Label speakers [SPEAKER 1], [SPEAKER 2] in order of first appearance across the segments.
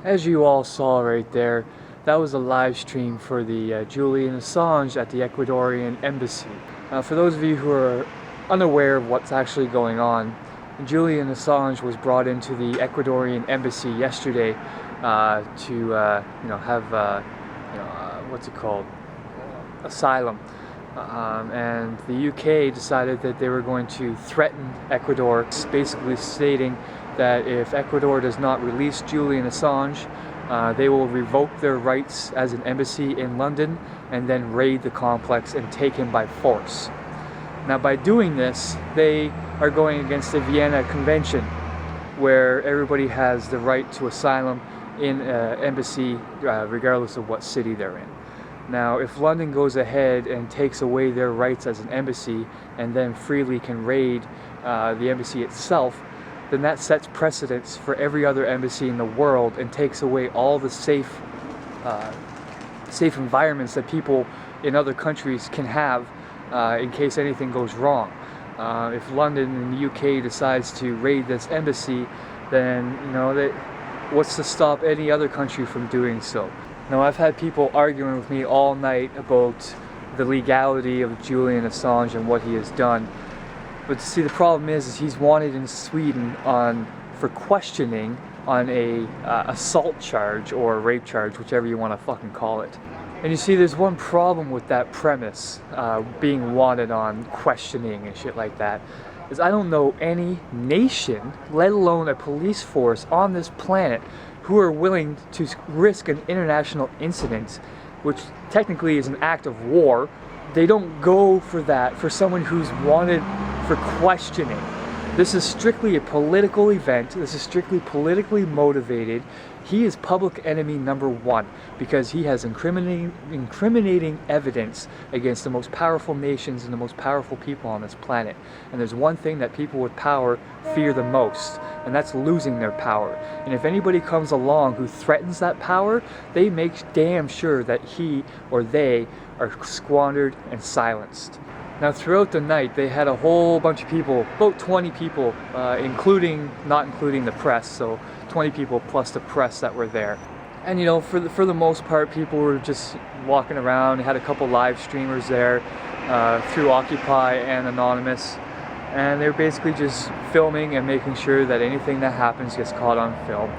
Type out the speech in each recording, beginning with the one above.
[SPEAKER 1] As you all saw right there, that was a live stream for the Julian Assange at the Ecuadorian embassy. For those of you who are unaware of what's actually going on, Julian Assange was brought into the Ecuadorian embassy yesterday to have what's it called? Asylum. And the UK decided that they were going to threaten Ecuador, basically stating that if Ecuador does not release Julian Assange, they will revoke their rights as an embassy in London and then raid the complex and take him by force. Now, by doing this, they are going against the Vienna Convention, where everybody has the right to asylum in an embassy regardless of what city they're in. Now, if London goes ahead and takes away their rights as an embassy and then freely can raid the embassy itself, then that sets precedents for every other embassy in the world and takes away all the safe environments that people in other countries can have in case anything goes wrong. If London and the UK decides to raid this embassy, then what's to stop any other country from doing so? Now, I've had people arguing with me all night about the legality of Julian Assange and what he has done. But see, the problem is he's wanted in Sweden for questioning on a assault charge or a rape charge, whichever you want to fucking call it. And you see, there's one problem with that premise, being wanted on questioning and shit like that, is I don't know any nation, let alone a police force on this planet, who are willing to risk an international incident, which technically is an act of war. They don't go for that for someone who's wanted for questioning. This is strictly a political event. This is strictly politically motivated. He is public enemy number one because he has incriminating evidence against the most powerful nations and the most powerful people on this planet. And there's one thing that people with power fear the most, and that's losing their power. And if anybody comes along who threatens that power, they make damn sure that he or they are squandered and silenced. Now, throughout the night, they had a whole bunch of people, about 20 people, not including the press, so 20 people plus the press that were there. And for the most part, people were just walking around. They had a couple live streamers there through Occupy and Anonymous, and they were basically just filming and making sure that anything that happens gets caught on film.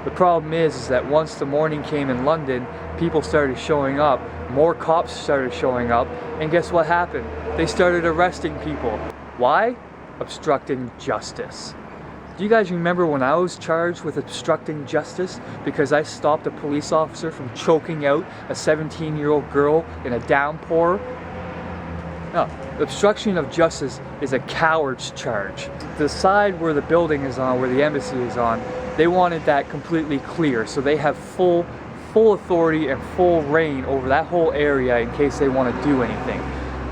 [SPEAKER 1] The problem is that once the morning came in London, people started showing up, more cops started showing up, and guess what happened? They started arresting people. Why? Obstructing justice. Do you guys remember when I was charged with obstructing justice because I stopped a police officer from choking out a 17-year-old girl in a downpour? No, obstruction of justice is a coward's charge. The side where the building is on, where the embassy is on, they wanted that completely clear, so they have full authority and full reign over that whole area in case they want to do anything.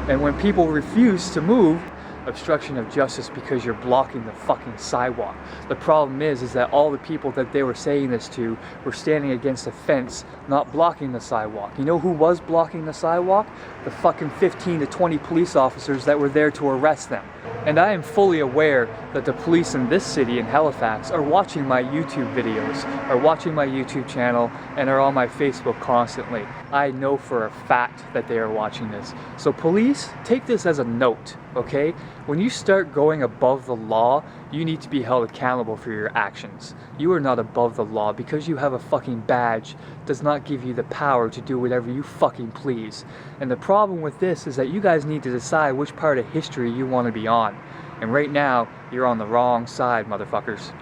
[SPEAKER 1] And when people refuse to move, obstruction of justice because you're blocking the fucking sidewalk. The problem is that all the people that they were saying this to were standing against a fence, not blocking the sidewalk. You know who was blocking the sidewalk? The fucking 15 to 20 police officers that were there to arrest them. And I am fully aware that the police in this city, in Halifax, are watching my YouTube videos, are watching my YouTube channel, and are on my Facebook constantly. I know for a fact that they are watching this. So police, take this as a note, okay? When you start going above the law, you need to be held accountable for your actions. You are not above the law. Because you have a fucking badge does not give you the power to do whatever you fucking please. And the problem with this is that you guys need to decide which part of history you want to be on. And right now, you're on the wrong side, motherfuckers.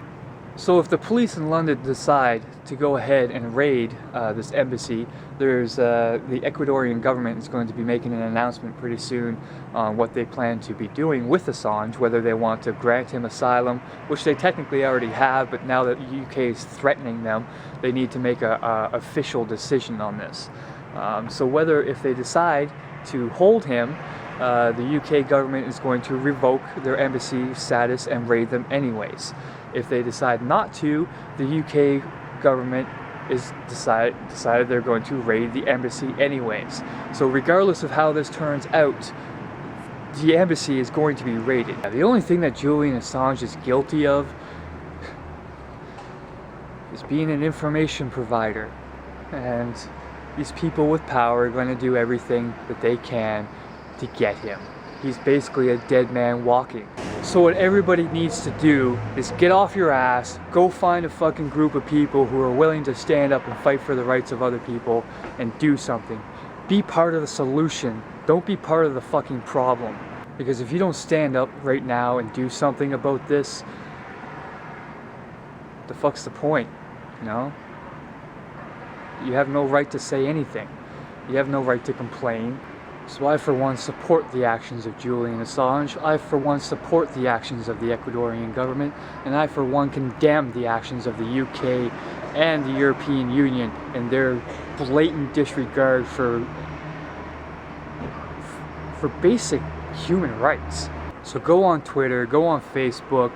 [SPEAKER 1] So if the police in London decide to go ahead and raid this embassy, there's the Ecuadorian government is going to be making an announcement pretty soon on what they plan to be doing with Assange, whether they want to grant him asylum, which they technically already have, but now that the UK is threatening them, they need to make an official decision on this. So whether if they decide to hold him, the UK government is going to revoke their embassy status and raid them anyways. If they decide not to, the UK government is decided they're going to raid the embassy anyways. So regardless of how this turns out, the embassy is going to be raided. The only thing that Julian Assange is guilty of is being an information provider. And these people with power are going to do everything that they can to get him. He's basically a dead man walking. So what everybody needs to do is get off your ass, go find a fucking group of people who are willing to stand up and fight for the rights of other people and do something. Be part of the solution. Don't be part of the fucking problem. Because if you don't stand up right now and do something about this, the fuck's the point, you know? You have no right to say anything. You have no right to complain. So I, for one, support the actions of Julian Assange. I, for one, support the actions of the Ecuadorian government. And I, for one, condemn the actions of the UK and the European Union and their blatant disregard for basic human rights. So go on Twitter, go on Facebook,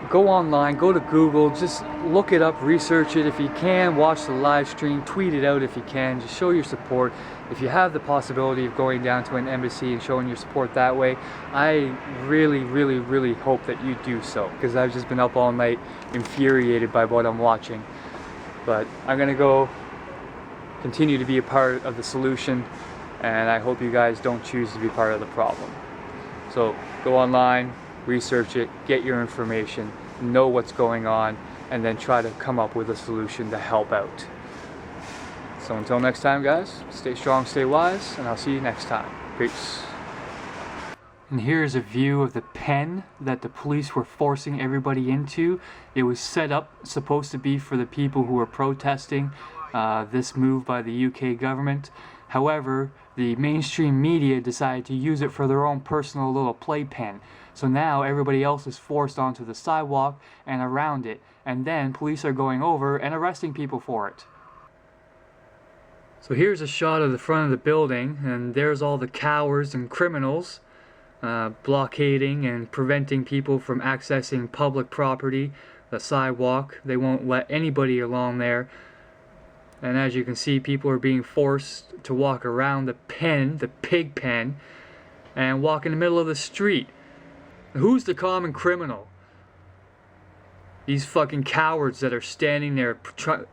[SPEAKER 1] go online, go to Google, just look it up, research it if you can, watch the live stream, tweet it out if you can, just show your support. If you have the possibility of going down to an embassy and showing your support that way, I really hope that you do so, because I've just been up all night infuriated by what I'm watching. But I'm gonna go continue to be a part of the solution, and I hope you guys don't choose to be part of the problem. So go online, research it, get your information, know what's going on, and then try to come up with a solution to help out. So until next time, guys, stay strong, stay wise, and I'll see you next time. Peace. And here's a view of the pen that the police were forcing everybody into. It was set up, supposed to be for the people who were protesting this move by the UK government. However, the mainstream media decided to use it for their own personal little playpen. So now everybody else is forced onto the sidewalk and around it. And then police are going over and arresting people for it. So here's a shot of the front of the building, and there's all the cowards and criminals blockading and preventing people from accessing public property, the sidewalk. They won't let anybody along there. And as you can see, people are being forced to walk around the pen, the pig pen, and walk in the middle of the street. Who's the common criminal? These fucking cowards that are standing there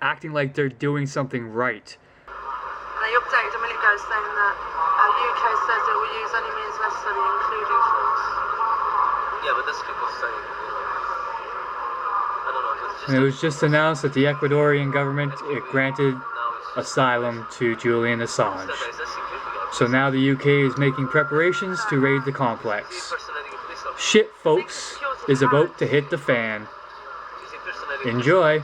[SPEAKER 1] acting like they're doing something right.
[SPEAKER 2] And they updated a minute ago saying that UK says it will use any means necessary, including force.
[SPEAKER 3] Yeah, but this people say, I don't know.
[SPEAKER 1] And it was just announced that the Ecuadorian government granted asylum to Julian Assange. So now the UK is making preparations to raid the complex. Shit, folks, is about to hit the fan. Enjoy!